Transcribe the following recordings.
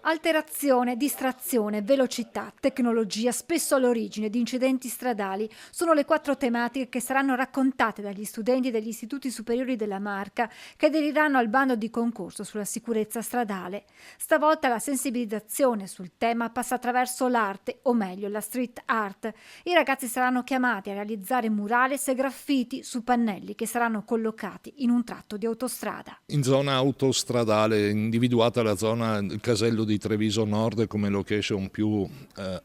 Alterazione, distrazione, velocità, tecnologia, spesso all'origine di incidenti stradali, sono le 4 tematiche che saranno raccontate dagli studenti degli istituti superiori della Marca che aderiranno al bando di concorso sulla sicurezza stradale. Stavolta la sensibilizzazione sul tema passa attraverso l'arte, o meglio la street art. I ragazzi saranno chiamati a realizzare murales e graffiti su pannelli che saranno collocati in un tratto di autostrada. In zona autostradale, individuata la zona, il casello di Treviso Nord come location più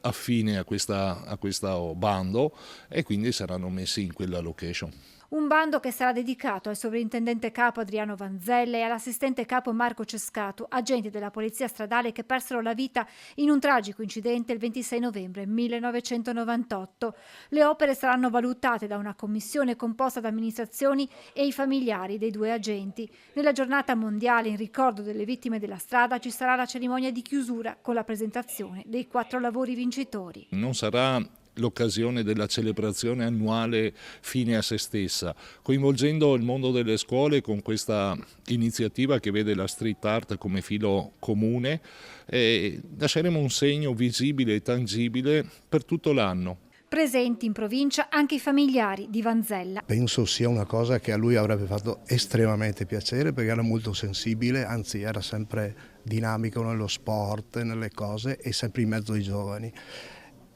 affine a questo bando, e quindi saranno messi in quella location. Un bando che sarà dedicato al sovrintendente capo Adriano Vanzella e all'assistente capo Marco Cescato, agenti della polizia stradale che persero la vita in un tragico incidente il 26 novembre 1998. Le opere saranno valutate da una commissione composta da amministrazioni e i familiari dei 2 agenti. Nella giornata mondiale in ricordo delle vittime della strada ci sarà la cerimonia di chiusura con la presentazione dei 4 lavori vincitori. Non sarà l'occasione della celebrazione annuale fine a se stessa, coinvolgendo il mondo delle scuole con questa iniziativa che vede la street art come filo comune, e lasceremo un segno visibile e tangibile per tutto l'anno. Presenti in provincia anche i familiari di Vanzella. Penso sia una cosa che a lui avrebbe fatto estremamente piacere, perché era molto sensibile, anzi era sempre dinamico nello sport, nelle cose, e sempre in mezzo ai giovani.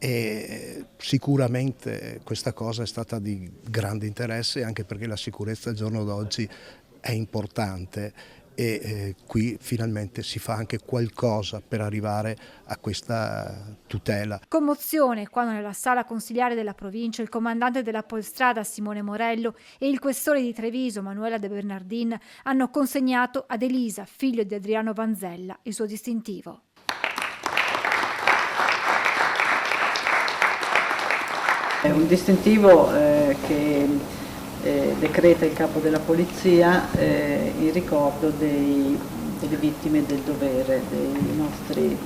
E sicuramente questa cosa è stata di grande interesse, anche perché la sicurezza al giorno d'oggi è importante, e qui finalmente si fa anche qualcosa per arrivare a questa tutela. Commozione quando nella sala consiliare della provincia il comandante della Polstrada Simone Morello e il questore di Treviso Manuela De Bernardin hanno consegnato ad Elisa, figlio di Adriano Vanzella, il suo distintivo. È un distintivo che decreta il capo della polizia in ricordo delle vittime del dovere, dei nostri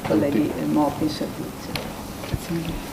colleghi morti in servizio. Grazie mille.